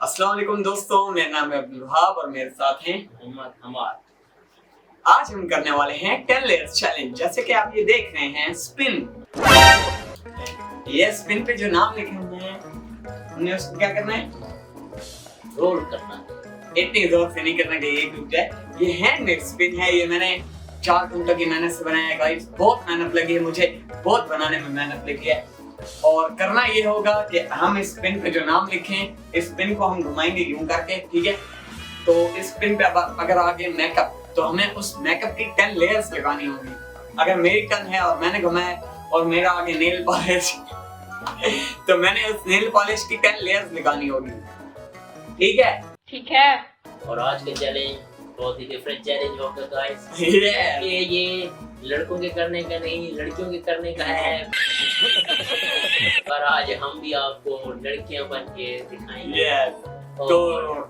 अस्सलाम वालेकुम दोस्तों, मेरा नाम है अब्दुल वहाब और मेरे साथ हैं मोहम्मद हमाद। आज हम करने वाले हैं 10 लेयर्स चैलेंज। जैसे कि आप ये देख रहे हैं स्पिन, ये स्पिन पे जो नाम लिखे हुए हैं हमने उसको क्या करना है, रोल करना। इतनी जोर से नहीं करना कि ये टूट जाए। ये हैंडमेड स्पिन है, ये मैंने 4 घंटों की मेहनत से बनाया है गाइस। बहुत मेहनत लगी है मुझे, बहुत बनाने में मेहनत लगी है। और करना ये होगा कि हम इस पिन पे जो नाम लिखें, इस पिन को हम घुमाएंगे यूं करके, ठीक है। तो इस पिन पे अगर आगे मेकअप, तो हमें उस मेकअप की 10 लेयर्स लगानी होगी। अगर मेरी टर्न है और मैंने घुमाया और मेरा आगे नेल पॉलिश तो मैंने उस नेल पॉलिश की 10 लेयर्स लगानी होगी, ठीक है। ठीक है। और आज का चैलेंज बहुत ही डिफरेंट चैलेंज होगा गाइस। ये लड़कों के करने का नहीं, लड़कियों के करने का है। पर आज हम भी आपको लड़कियां बन के दिखाएंगे। तो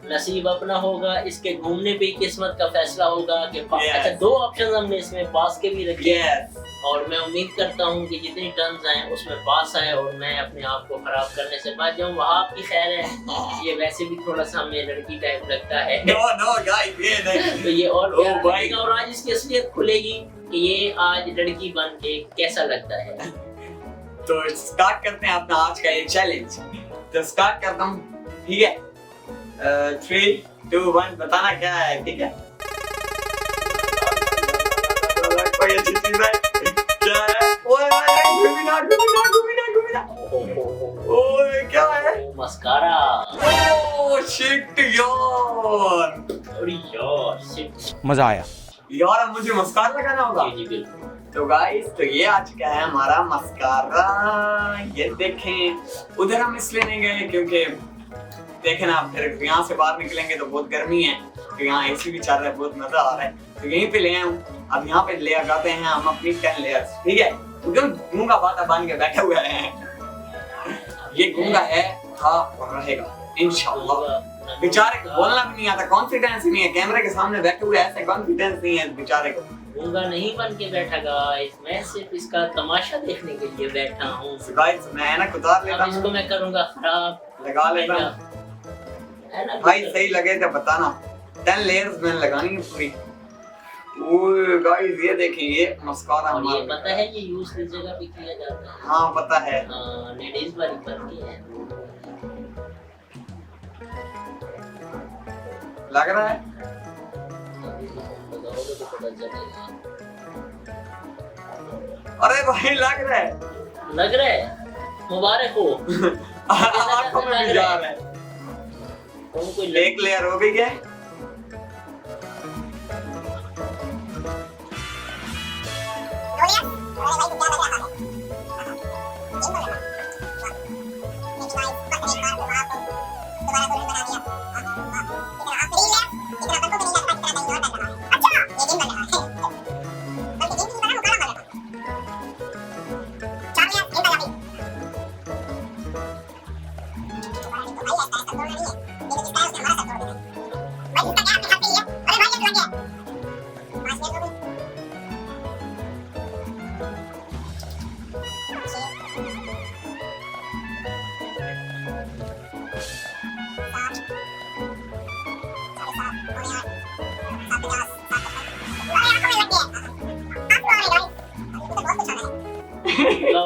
नसीब अपना होगा, इसके घूमने पे किस्मत का फैसला होगा कि अच्छा 2 ऑप्शन हमने इसमें पास के भी रखे हैं। और मैं उम्मीद करता हूँ कि जितनी टर्न्स आए उसमें पास आए और मैं अपने आप को खराब करने से बच जाऊँ। वहाँ आपकी खैर है, ये वैसे भी थोड़ा सा हमें लड़की टाइप लगता है। नो गाइस, ये नहीं। तो ये और लगेगा और आज इसकी असलियत खुलेगी कि ये आज लड़की बन के कैसा लगता है। तो स्टार्ट करते हैं अपना आज का ये चैलेंज। तो स्टार्ट करता हूँ, ठीक है। 3, 2, 1 बताना क्या है, ठीक है। कोई अच्छी चीज है क्या है? ओए घूमिना ओए क्या है? मस्कारा। ओह शिट यार, अरे यार शिट, मजा आया यार। अब मुझे मस्कारा लगाना होगा। जी बिल्कुल। तो गाइस, तो ये आज का है हमारा मस्कारा। ये देखें, उधर हम इसलिए नहीं गए क्योंकि देखें ना, फिर यहाँ से बाहर निकलेंगे तो बहुत गर्मी है, तो यहाँ एसी भी चल रहा है, बहुत मजा आ रहा है, तो यहीं पे ले आया हूँ। अब यहाँ पे ले लगाते हैं हम अपनी 10 लेयर्स, ठीक है। एकदम गूंगा बाता बांध के बैठे हुए हैं। ये गूंगा है, था और रहेगा इंशाल्लाह। बेचारे को बोलना भी नहीं आता, कॉन्फिडेंस ही नहीं है। कैमरे के सामने बैठे हुए ऐसे कॉन्फिडेंस नहीं है बेचारे को। गूंगा नहीं बन के बैठा गाइस, मैं सिर्फ इसका तमाशा देखने के लिए बैठा हूँ। गाइस मैं ना उतार लेता अब इसको हूँ, मैं करूँगा खराब, लगा लेता हूँ भाई। सही लगे तो बताना। 10 लेयर्स मैंने लगानी है पूरी। ओए गाइस ये देखें, ये मस्कारा और ये हमारा। पता है ये यूज किस जगह पे किया जाता है? हाँ पता है। लेडीज वाली बनती है। लग रहा है लगाओगे तो पता चलेगा। अरे भाई लग रहा है। लग रहा है, मुबारक हो। आंखों में भी जा रहा है। तुम कोई एक लेयर हो गई है।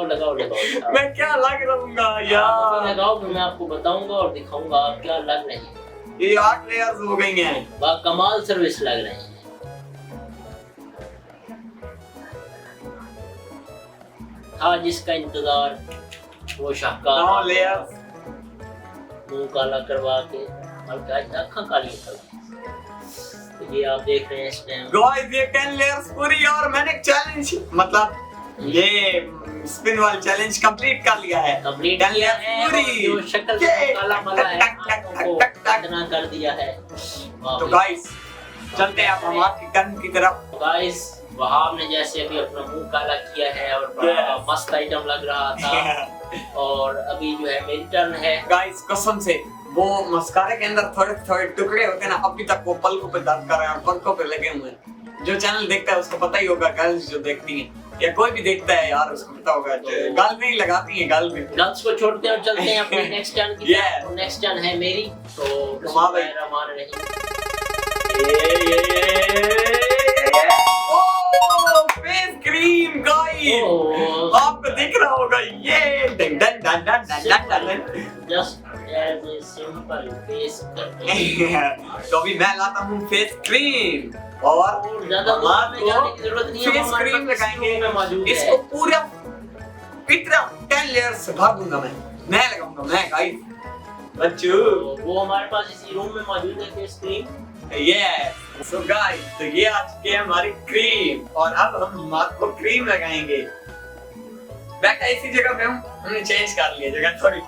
लगाओ लगाओ। मैं क्या लग रहूंगा यार। लगाओ तो मैं आपको बताऊंगा और दिखाऊंगा आप क्या लग रहे हैं। ये 8 लेयर्स हो गई हैं। वाह कमाल सर्विस लग रहे हैं। था जिसका इंतजार वो शाहकार 9 लेयर्स। मुंह काला करवा के और क्या आँखें काली करवा। तो ये आप देख रहे हैं इस टाइम। गाइस ये 10 लेयर्स पूरी और मैंने चैलेंज मतलब ये स्पिन वाला चैलेंज कंप्लीट कर लिया है। कंप्लीट 10 किया लेयर्स है, पूरी। जो शक्ल से काला मला है आँखों को इतना कर दिया है। तो गाइस चलते हैं अब हम आपकी टर्न की तरफ। गाइस वहाब ने जैसे अभी अपना मुंह काला किया है और बड़ा मस्त आइटम लग रहा था। और अभी जो है मेरी टर्न है। गाइस कसम से वो मस्कारे के अंदर थोड़े थोड़े टुकड़े होते हैं ना, अभी तक वो पलकों पे दर्द कर रहे हैं और पलकों पे लगे हुए हैं। जो चैनल देखता है उसको पता ही होगा, गर्ल्स जो देखती हैं या कोई भी देखता है यार उसको पता होगा। गर्ल नहीं लगाती है, गर्ल भी। गर्ल्स को छोड़ते हैं और चलते हैं अपनी नेक्स्ट टर्न की तरफ। तो नेक्स्ट टर्न है मेरी, तो फेस क्रीम गाइस, आपको दिख रहा होगा ये done done done done done done. Just as a simple face करके। तो अभी मैं लाता हूँ फेस क्रीम और ज्यादा दूर में जाने की जरूरत नहीं है, फेस क्रीम लगाएंगे। इसको है। पूरा इतना 10 लेयर्स से भर दूंगा मैं लगाऊंगा मैं गाइस बच्चू। वो हमारे पास इसी रूम में मौजूद है फेस क्रीम। सो गाइस, तो ये आ चुकी है हमारी क्रीम और अब हम हाथ को क्रीम लगाएंगे। बैठा इसी जगह पे हूँ, हमने चेंज कर लिया जगह थोड़ी।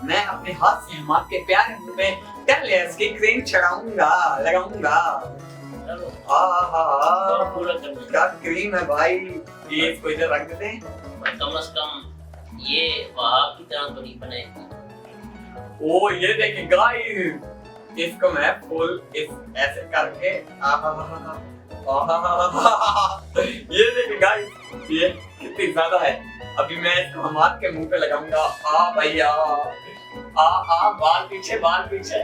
मैं अपने हाथ से हम आपके प्यारे मुंह पे 10 लेयर्स की क्रीम चढ़ाऊंगा, लगाऊंगा। पूरा करना क्या क्रीम है भाई, ये इसको इधर रख देते हैं। कम से कम ये वहां की तरह तो नहीं बनाएगी। ओ ये देखिए गाइस, इसको मैं फुल इस ऐसे करके ये देखिए गाइस, ये कितनी ज्यादा है। अभी मैं इसको हम हाथ के मुंह पे लगाऊंगा। भैया बाल पीछे, बाल पीछे।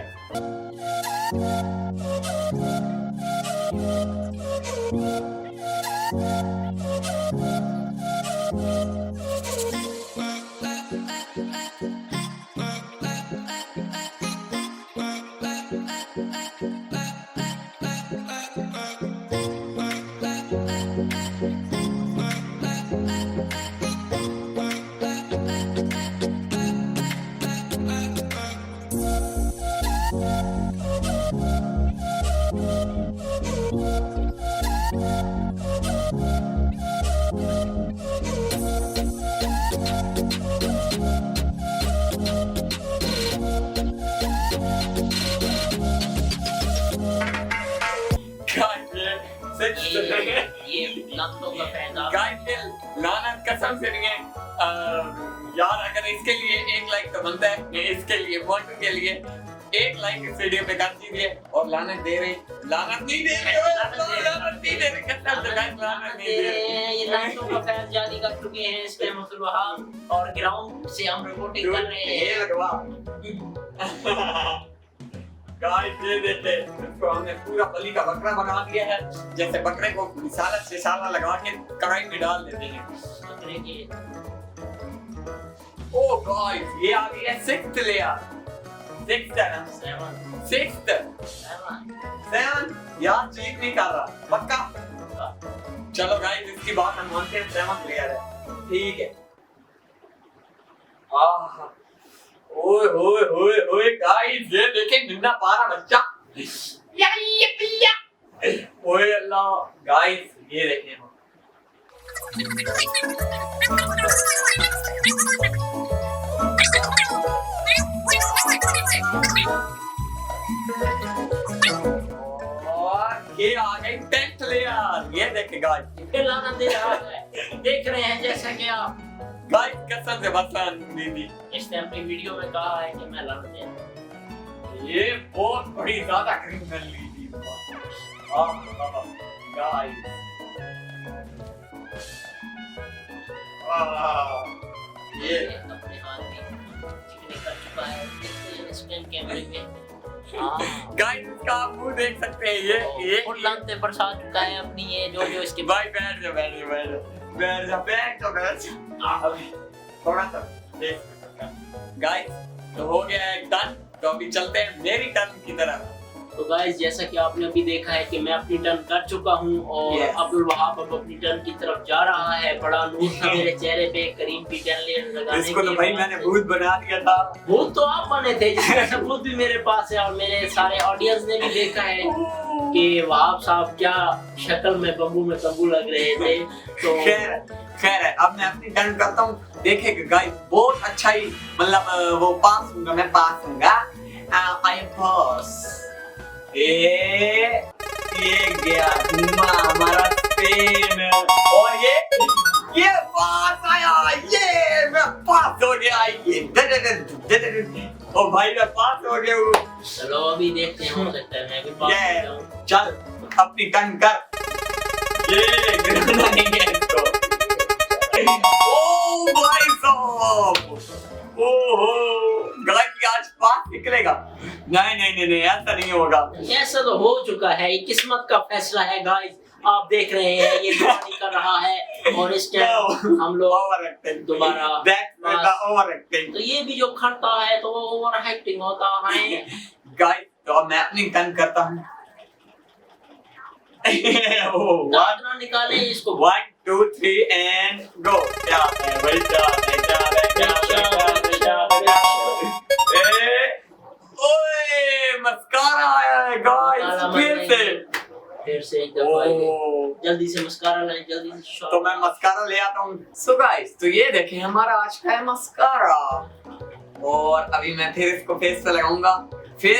ये लानतों का पैदा। लानत कसम से नहीं है यार। अगर इसके लिए 1 लाइक तो बनता है, इसके लिए मोटू के लिए 1 लाइक इस वीडियो पे कर दीजिए। और लानत दे रहे, लानत नहीं दे रहे, लानत नहीं दे रहे, कसम से लानत नहीं दे रहे। ये लानतों का फैज जारी कर चुके हैं इस टाइम अब्दुल वहाब, और ग्राउंड से हम रिपोर्टिंग कर रहे हैं। ये लगवा गाइस, ये देखिए, इसको हमने पूरा बलि का बकरा बना दिया है। जैसे बकरे को मिसाला से साला लगा के कढ़ाई में डाल देते हैं बकरे के। ओ गाइस, ये आ गई है 6th लेयर। 6th है ना? 6th 7 यार, चीट नहीं कर रहा पक्का। चलो गाइस, इसकी बात हम मानते हैं, 7th लेयर है, ठीक है। ओए ओए ओए ओए गाइस, ये देखें नन्हा पारा बच्चा। ओए अल्लाह गाइस, ये देखें और ये आ गई 10th लेयर। ये देखें गाइस, लाना दे रहा है, देख रहे हैं जैसा कि आप गाइस कसम से बसान दीदी, इसने अपनी वीडियो में कहा है कि मैं लाना दे। ये बहुत बड़ी ज्यादा क्रीम कर ली थी गाइस। ये अपने हाथ में चिकने कर चुका है, इसमें कैमरे में। गाइस, इसका आप मुंह देख सकते हैं। ये और लानते बरसा चुका है अपनी, ये जो इसके भाई बैठ जा थोड़ा सा देख। गाइस, तो हो गया है डन। तो अभी चलते हैं मेरी टर्न की तरफ। तो गाइस, जैसा कि आपने अभी देखा है कि मैं अपनी टर्न कर चुका हूं और अब्दुल वहाब अब अपनी टर्न की तरफ जा रहा है। बड़ा नूर था मेरे चेहरे पे करीम की 10 लेयर लगाने इसको तो भाई मैंने भूत बना दिया था। भूत तो आप बने थे, जिसका सबूत भी मेरे पास है और मेरे सारे ऑडियंस ने भी देखा है कि वहाब साहब क्या शक्ल में बम्बू में तंबू लग रहे थे। तो खैर है, अब मैं अपनी टर्न करता हूँ। देखेगा गाइस, बहुत अच्छा ही मतलब वो पास होगा, मैं पास होऊंगा। आई एम पास। ये गया घुमा हमारा पेन और ये पास आया। ये मैं पास हो गया। ये ओ भाई, मैं पास हो गया हूँ। चलो अभी देखते हैं, हो सकता है मैं भी पास हो जाऊं। चल अपनी टर्न कर। ये गिरना नहीं है इसको। ओ भाई साहब, ओहो गाइस आज पास निकलेगा। नहीं नहीं नहीं नहीं ऐसा नहीं होगा। ऐसा तो हो चुका है, ये किस्मत का फैसला है गाइस। आप देख रहे हैं ये दुआनी कर रहा है और इस टाइम हम लोग ओवर एक्टिंग दोबारा ओवर एक्टिंग। तो ये भी जो खड़ता है तो वो ओवर एक्टिंग होता है। गाइस तो अब मैं अपनी टर्न करता हूँ। दांत ना निकाले इसको। 1 2 3 एंड गो। क्या है भाई, क्या है, क्या है, क्या है, क्या है, क्या है। ओए मस्कारा आया है गाइस, फिर से एक दफा जल्दी से मस्कारा लाएं, जल्दी से। तो मैं मस्कारा ले आता हूँ। सो गाइस तो ये देखें हमारा आज का है मस्कारा, और अभी मैं फिर इसको फेस पे लगाऊंगा। फिर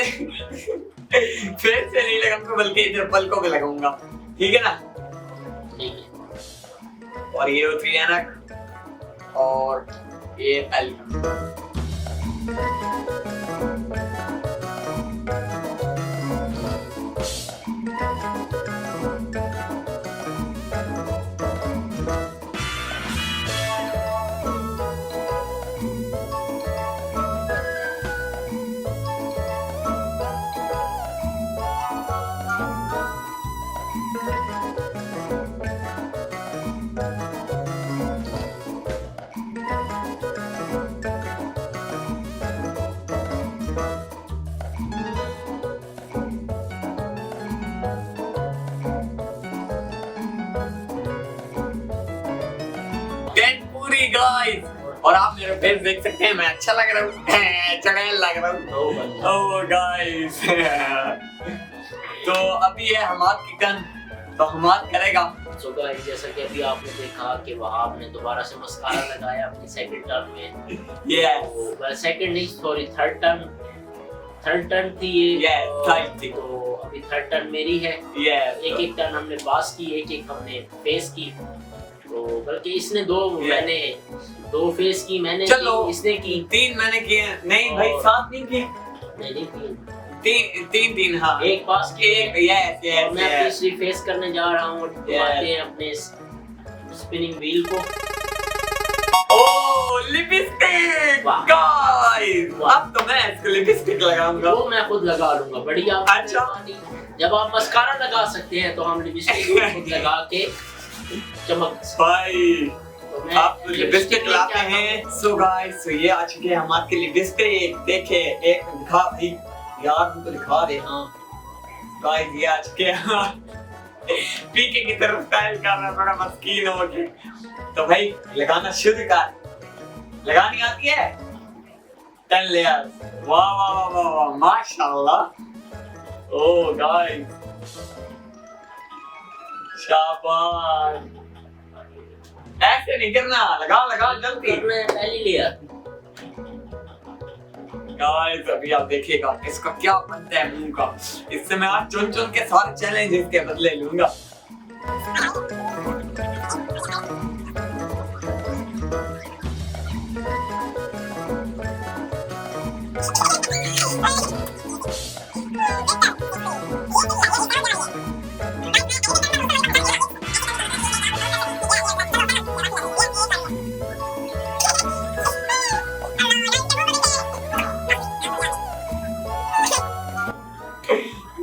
फेस से नहीं लगाऊंगा बल्कि इधर पलकों पे लगाऊंगा, ठीक है ना। ठीक है। और ये होती है ऐनक और ये पलक। गाइस और आप मेरा फेस देख सकते हैं, मैं अच्छा लग रहा हूँ, चढ़ेल लग रहा हूँ। ओह गाइस तो अभी है हमाद की टर्न, तो हमाद करेगा। सो गाइस जैसा कि अभी आपने देखा कि वहाब ने दोबारा से मस्कारा लगाया अपनी सेकंड टर्न में। यस सेकंड नहीं सॉरी थर्ड टर्न थी ये। थर्ड थी। तो अभी थर्ड टर्न मेरी है। एक एक टर्न हमने पास की, एक एक हमने फेस की। तो बल्कि इसने मैंने दो फेस की, मैंने चलो इसने की 3 मैंने किए। नहीं भाई 7 नहीं किए, नहीं तीन हाँ एक पास की, एक यस मैं तीसरी फेस करने जा रहा हूँ। घुमाते हैं अपने स्पिनिंग व्हील को। ओह लिपस्टिक गाइस, अब तो मैं इसको लिपस्टिक लगाऊंगा। वो मैं खुद लगा लूंगा, बढ़िया। अच्छा जब आप मस्कारा लगा सकते हैं तो हम लिपस्टिक खुद लगा के चमक भाई। तो आप लिपस्टिक लाते हैं। सो गाइस तो ये आ चुके हैं हमारे लिपस्टिक। देखे एक दिखा भाई यार, उनको दिखा दे। हाँ गाइस ये आ चुके हैं पीके की तरफ स्टाइल कर रहा है बड़ा मस्कीन हो के। तो भाई लगाना शुरू कर, लगानी आती है 10 लेयर्स। वाह वाह वाह वाह वाह माशाल्लाह। ओह गाइस शाबाश, ऐसे नहीं करना, लगा लगा जल्दी। पहली लेयर गाइस अभी आप देखिएगा इसका क्या बनता है मुंह का। इससे मैं आज चुन चुन के सारे चैलेंज इसके बदले लूंगा।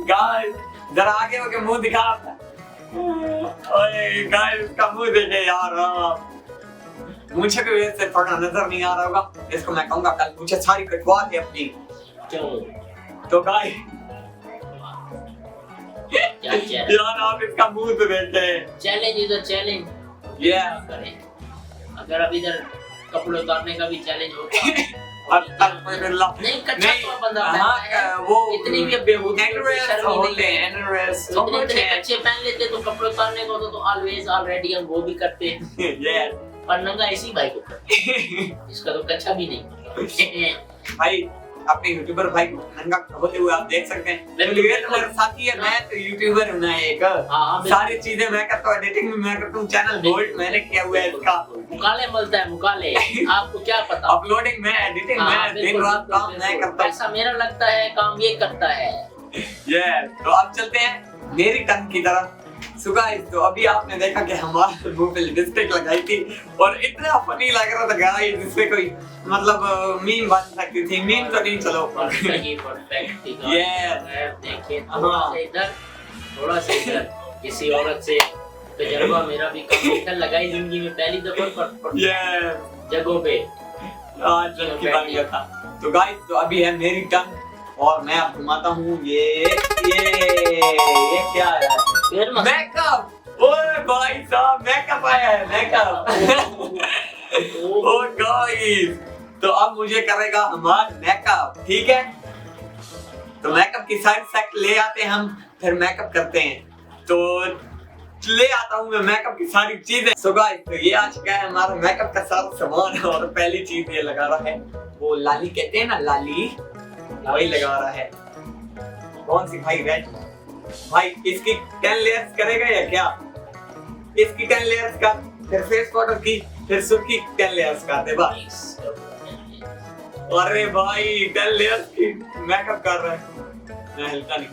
गाइस जरा आगे होके मुंह दिखा। ओए गाइस इसका मुंह देखे यार, मुझे भी वैसे थोड़ा नजर नहीं आ रहा होगा। इसको मैं कहूंगा कल मुझे सारी कटवा दे अपनी। तो गाइस यार आप इसका मुंह तो देखे। Challenge is a challenge. ये अगर अब इधर कपड़े उतारने का भी चैलेंज होगा नहीं कच्चा तो बंदा हाँ वो इतनी भी बेहूदी होते हैं एनरेस इतने कच्चे पहन लेते तो कपड़े उतारने को तो ऑलवेज ऑलरेडी हम वो भी करते हैं। पर नंगा ऐसी भाई को इसका तो कच्चा भी नहीं। भाई अपने यूट्यूबर भाई को नंगा होते हुए आप देख सकते हैं। मेरे साथी है, मैं तो यूट्यूबर हूं ना एक। सारी चीजें मैं करता हूं, एडिटिंग भी मैं करता हूं, चैनल होल्ड मैंने किया हुआ है इसका। मुकाले मिलता है मुकाले, आपको क्या पता। अपलोडिंग में, एडिटिंग में, दिन रात काम मैं करता हूं। ऐसा मेरा लगता है काम ये करता है। तो अब चलते हैं मेरी टर्न की तरफ। So guys, तो अभी आपने देखा कि हमारे मुंह पे लिपस्टिक लगाई थी और इतना फनी लग रहा था गाइस, जिससे कोई मतलब मीम बन सकती थी। मीम तो नहीं, चलो परफेक्ट थी। Yes. देखिए थोड़ा सा इधर किसी औरत से तजर्बा मेरा भी कम लगाई जिंदगी में पहली दफा पर जगहों पे आज लड़की बन गया था। तो गाइस, तो अभी है मेरी टर्न और मैं अब घुमाता हूँ ये क्या है? मेकअप। ओए भाई साहब, मेकअप आया है, मेकअप। ओ गाइस, तो अब मुझे करेगा हमारा मेकअप, ठीक है? तो मेकअप की सारी सेट ले आते हैं हम, फिर मेकअप करते हैं। तो ले आता हूँ मैं मेकअप की सारी चीजें। सो गाइस, तो ये आ चुका है हमारा मेकअप का सारा सामान और पहली चीज ये लगा रहा है, वो लाली कहते हैं ना, लाली, वही लगा रहा है। कौन सी भाई? रेड। भाई इसकी 10 लेयर्स करेगा या क्या? इसकी 10 लेयर्स का, फिर फेस पाउडर की, फिर सुर्खी 10 लेयर्स का दे भाई। अरे भाई 10 लेयर्स की मेकअप कर रहा है, मैं हिलता नहीं।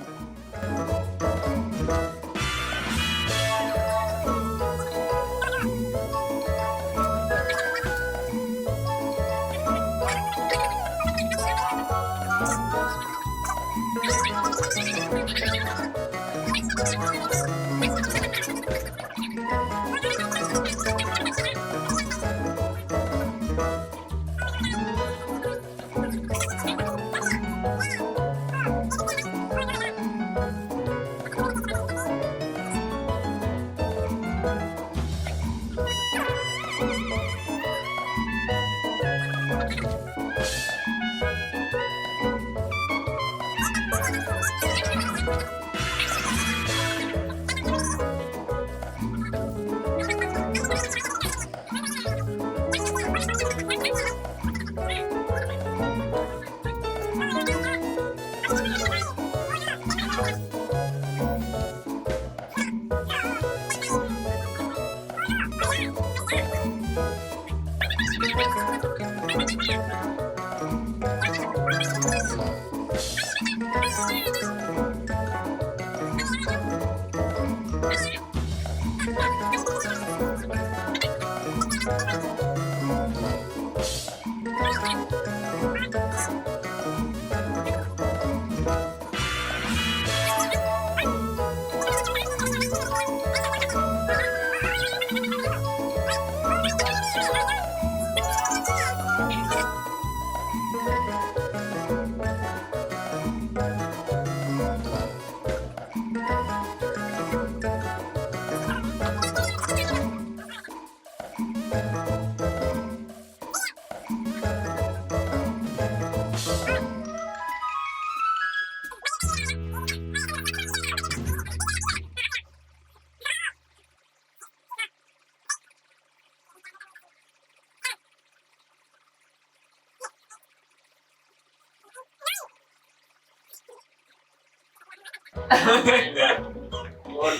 और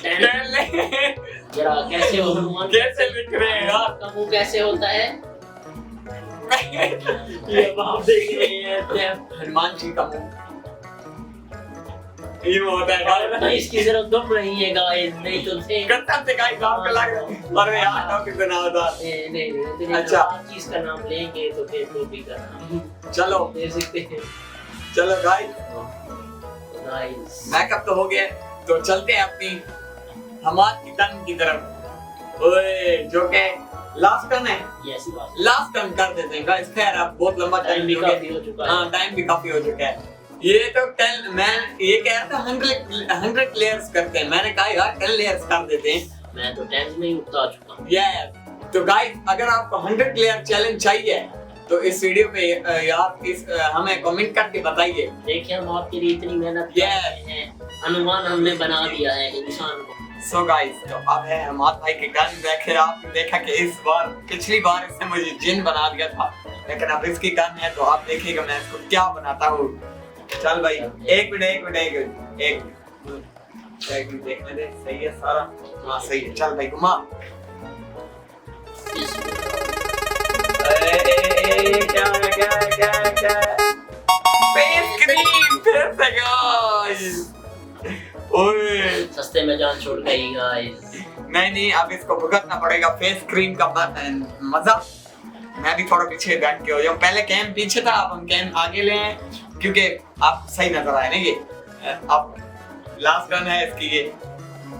जरा कैसे हो हनुमान, कैसे लिख रहे हैं यार? का मुंह कैसे होता है? ये आप देख रहे हैं हनुमान जी का मुंह ये होता है गाइस। तो इसकी जरूरत दुम नहीं है गाइस, नहीं तो थे कसम से गाइस आपको लग रहा है अरे यार तो कितना होता नहीं अच्छा चीज का नाम लेंगे तो फिर तो भी का नाम चलो ले सकते हैं। चलो गाइस, नाइस मेकअप तो हो गया, तो चलते हैं अपनी हमाद की टर्न की तरफ। ओए जो के लास्ट टर्न है, यस बात लास्ट टर्न कर देते हैं गाइस। खैर अब बहुत लंबा टाइम भी हो चुका है। हाँ टाइम भी काफी हो चुका है। ये तो 10 मैं ये कह रहा था 100 लेयर्स करते हैं, मैंने कहा यार 10 लेयर्स कर देते हैं। मैं तो 10 में ही उठा चुका हूं। यस तो गाइस अगर आपको 100 लेयर चैलेंज चाहिए तो इस वीडियो पे यार इस हमें कमेंट करके बताइए। देखिए हम आपके लिए इतनी मेहनत कर रहे हैं, अनुमान हमने बना दिया है इंसान को। सो गाइस तो अब है हमारे भाई के टर्न। देखे आपने देखा कि इस बार पिछली बार इसने मुझे जिन बना दिया था, लेकिन अब इसकी टर्न है तो आप देखिएगा मैं इसको क्या बनाता हूँ। चल भाई एक मिनट देखने दे, सही है सारा? हाँ सही है, चल भाई घुमा। क्या फेस क्रीम फिर से गाइस। ओए सस्ते में जान छोड़ गई गाइस। नहीं, अब इसको भुगतना पड़ेगा फेस क्रीम का मजा। मैं भी थोड़ा पीछे बैठ के हो जाऊं। पहले कैम पीछे था, अब हम कैम आगे ले आए क्योंकि आप सही नजर आए ना। ये अब लास्ट रन है इसकी ये।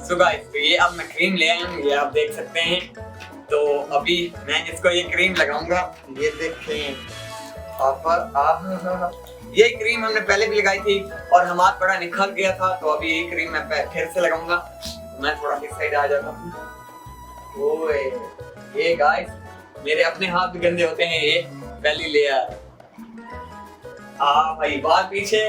सो गाइस, तो ये अब मैं क्रीम ले आया हूं, ये आप देख सकते हैं। तो अभी मैं इसको ये क्रीम लगाऊंगा, ये देखें ये क्रीम हमने पहले भी लगाई थी और हमारा हाथ बड़ा निखर गया था। तो अभी ये क्रीम मैं फिर से लगाऊंगा। मैं थोड़ा इस साइड आ जाता हूँ। ओए ये गाइस, मेरे अपने हाथ भी गंदे होते हैं। ये पहली लेयर भाई बाल पीछे।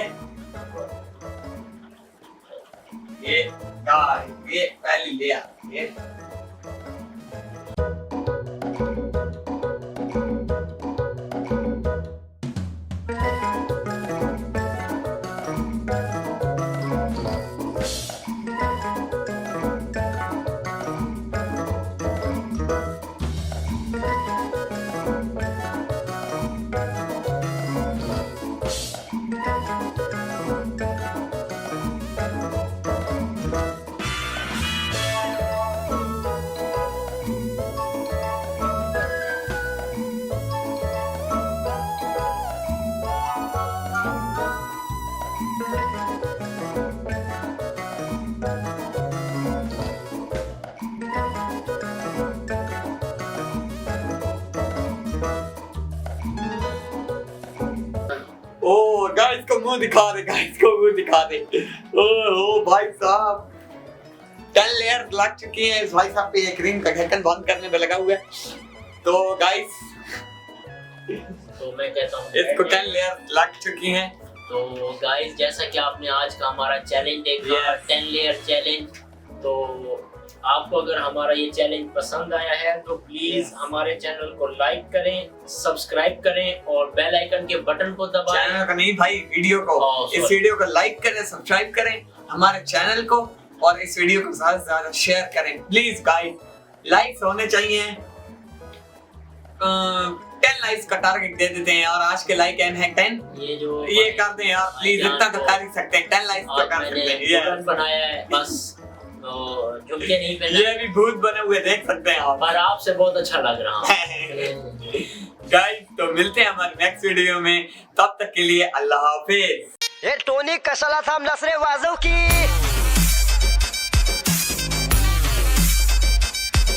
ये गाइस, ये पहली लेयर ये। ओ गाइस को मुंह दिखा दे, गाइस को मुंह दिखा दे। ओ भाई साहब 10 लेयर लग चुकी है इस भाई साहब पे। ये क्रीम का ढक्कन बंद करने पे लगा हुआ है। तो गाइस, तो मैं कहता हूँ इसको 10 लेयर लग चुकी हैं। तो गाइस, जैसा कि आपने आज का हमारा चैलेंज देखा, 10 लेयर चैलेंज। तो आपको अगर हमारा ये चैलेंज पसंद आया है तो प्लीज हमारे चैनल को लाइक करें, सब्सक्राइब करें और बेल आइकन के बटन को दबाएं। चैनल को नहीं भाई, वीडियो को। इस वीडियो को लाइक करें, सब्सक्राइब करें हमारे चैनल को और इस वीडियो को ज्यादा से ज्यादा शेयर करें प्लीज गाइस। लाइक्स होने चाहिए। 10 लाइक्स का टारगेट दे देते हैं और आज के लाइक एम है 10। ये कर दें यार प्लीज, इतना तो कर ही सकते हैं। 10 लाइक्स तो कर सकते हैं। ये बनाया है बस, तो झुमके नहीं पहना। ये भी भूत बने हुए देख सकते हैं आप। पर आपसे बहुत अच्छा लग रहा है गाइस। तो मिलते हैं हमारे नेक्स्ट वीडियो में, तब तक के लिए अल्लाह हाफिज। ये टोनी कशाला थांबलास रे वाजव की।